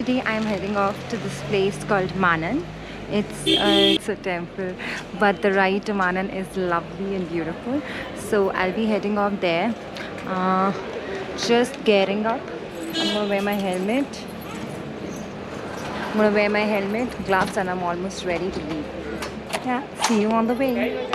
Today I am heading off to this place called Manan. It's a temple, but the ride to Manan is lovely and beautiful. So I'll be heading off there. Uh, just getting up. I'm gonna wear my helmet. Gloves, and I'm almost ready to leave. Yeah, see you on the way.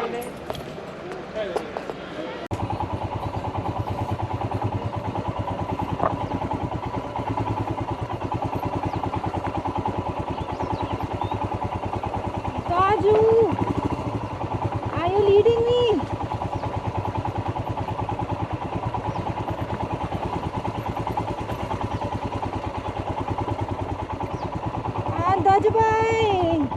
Raju, are you leading me? Daju bhai.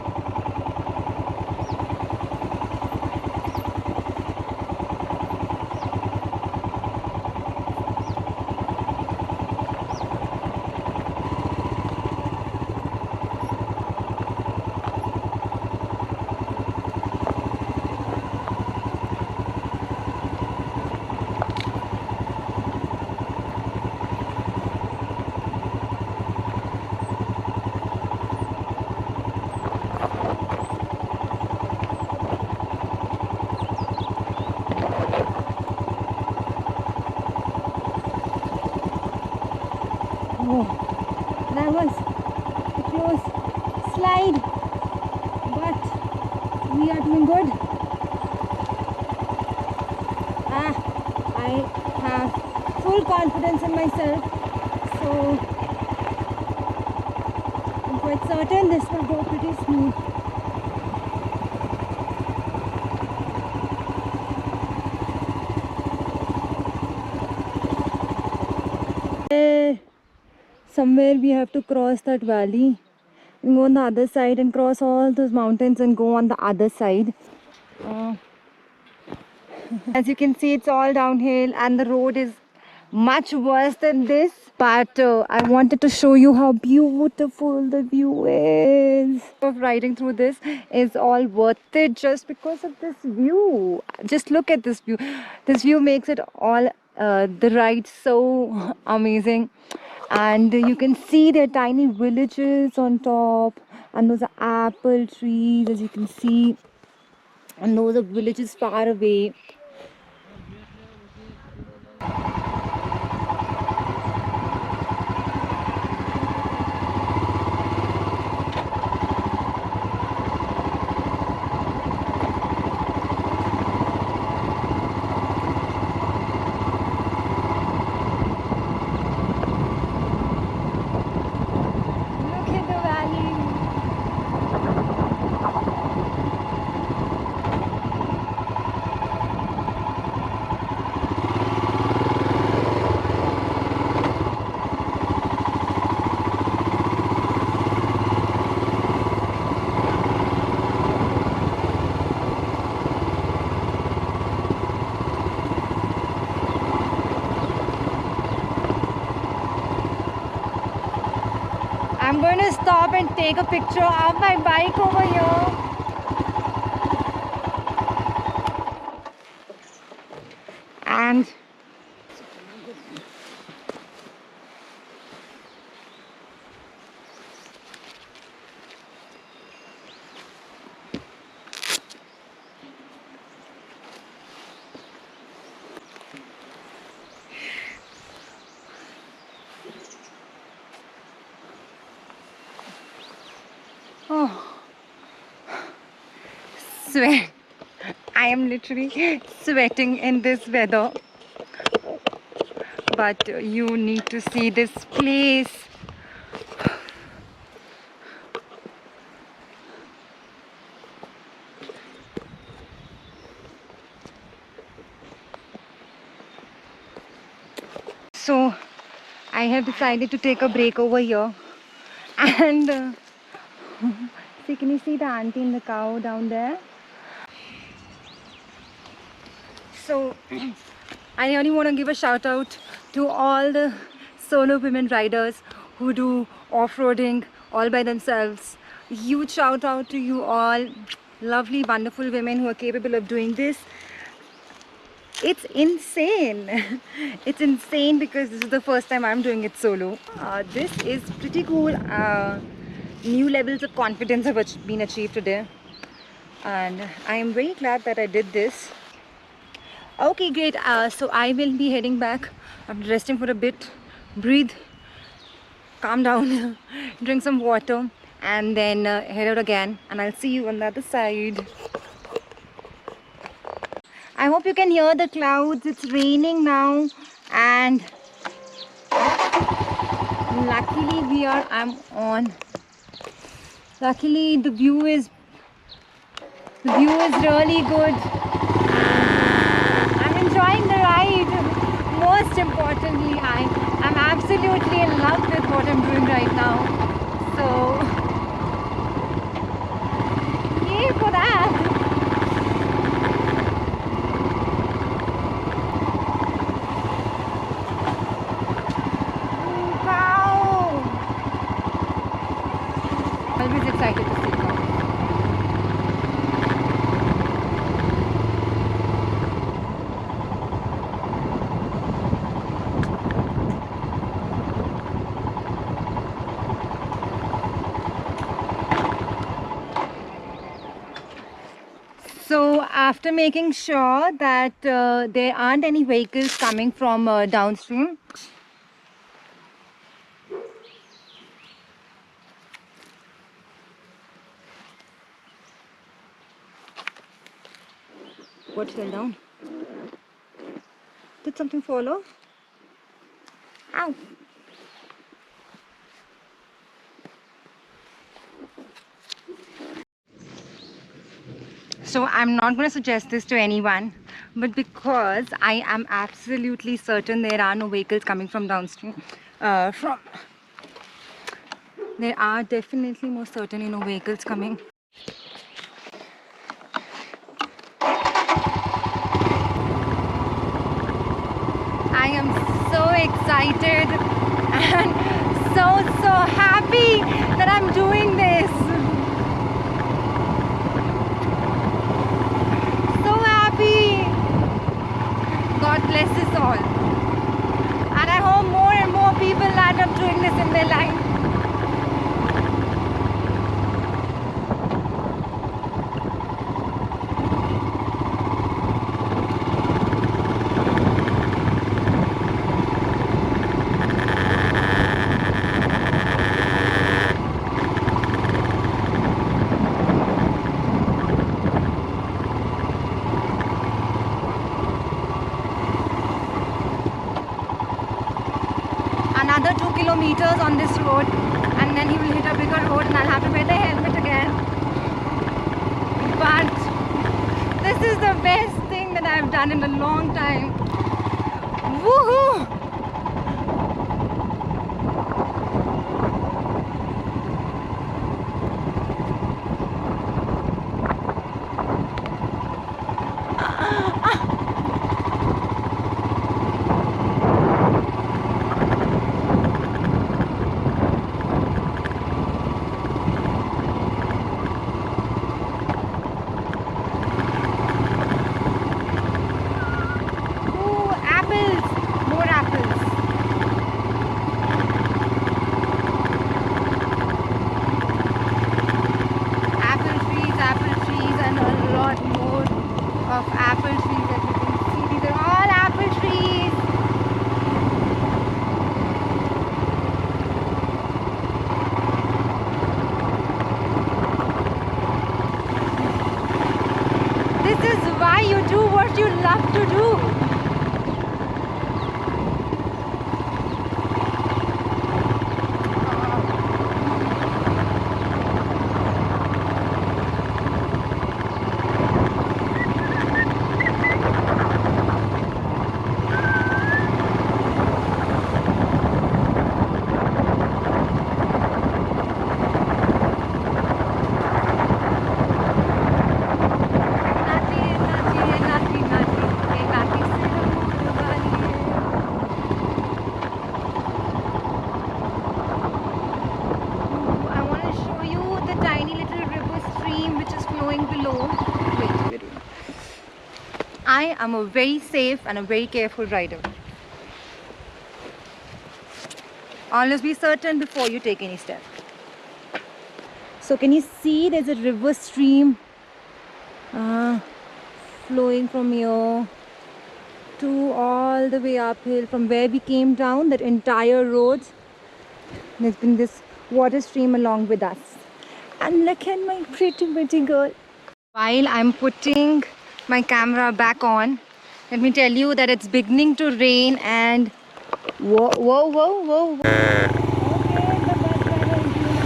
Oh, that was a close slide, but we are doing good. I have full confidence in myself, so I'm quite certain this will go pretty smooth. Somewhere we have to cross that valley and go on the other side and cross all those mountains and go on the other side. As you can see, it's all downhill and the road is much worse than this. But I wanted to show you how beautiful the view is. Of riding through this is all worth it just because of this view. Just look at this view. This view makes it all the ride so amazing. And you can see there are tiny villages on top, and those are apple trees, as you can see, and those are villages far away. Look at the valley. I'm going to stop and take a picture of my bike over here. And oh, sweat. I am literally sweating in this weather. But you need to see this place. So I have decided to take a break over here. And see, can you see the auntie and the cow down there? So I really want to give a shout out to all the solo women riders who do off-roading all by themselves. Huge shout out to you all, lovely, wonderful women who are capable of doing this. It's insane. It's insane because this is the first time I'm doing it solo. This is pretty cool. New levels of confidence have been achieved today, and I am very glad that I did this. Okay, great. So I will be heading back. I'm resting for a bit, breathe, calm down, drink some water, and then head out again. And I'll see you on the other side. I hope you can hear the clouds. It's raining now, and luckily luckily the view is really good. I'm enjoying the ride. Most importantly, I'm absolutely in love with what I'm doing right now. So yay for that. Always excited to see cows. So after making sure that there aren't any vehicles coming from downstream, what fell down? Did something fall off? Ow! So I'm not going to suggest this to anyone, but because I am absolutely certain there are no vehicles coming from downstream, there are definitely most certainly no vehicles coming. I am so excited and so happy that I'm doing this. So happy. God bless us all. And I hope more and more people land up doing this in their life. Another 2 kilometers on this road, and then he will hit a bigger road and I'll have to wear the helmet again. But this is the best thing that I've done in a long time. Woohoo! You love to do. I am a very safe and a very careful rider. Always be certain before you take any step. So can you see there's a river stream flowing from here to all the way uphill from where we came down, that entire road. There's been this water stream along with us. And look at my pretty girl. While I'm putting my camera back on, let me tell you that it's beginning to rain and whoa. Okay, the bus driver is doing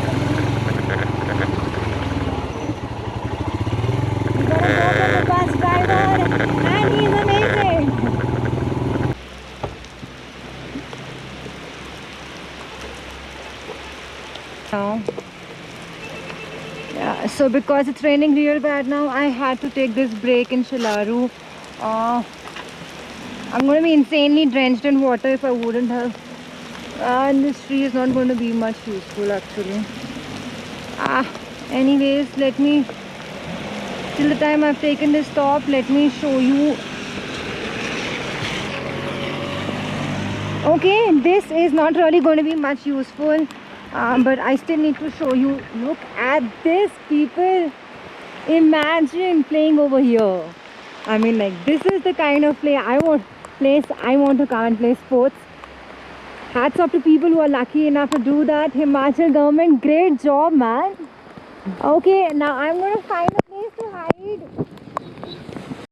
we gotta go for the bus driver and he's amazing. Now, yeah, so because it's raining real bad now, I had to take this break in Shilaru. I'm going to be insanely drenched in water if I wouldn't have. And this tree is not going to be much useful actually. Anyways, till the time I've taken this stop, let me show you. Okay, this is not really going to be much useful, but I still need to show you. Look at this, people. Imagine playing over here. I mean, like, this is the kind of place I want to come and play sports. Hats off to people who are lucky enough to do that. Himachal government, great job, man. Okay, now I'm going to find a place to hide.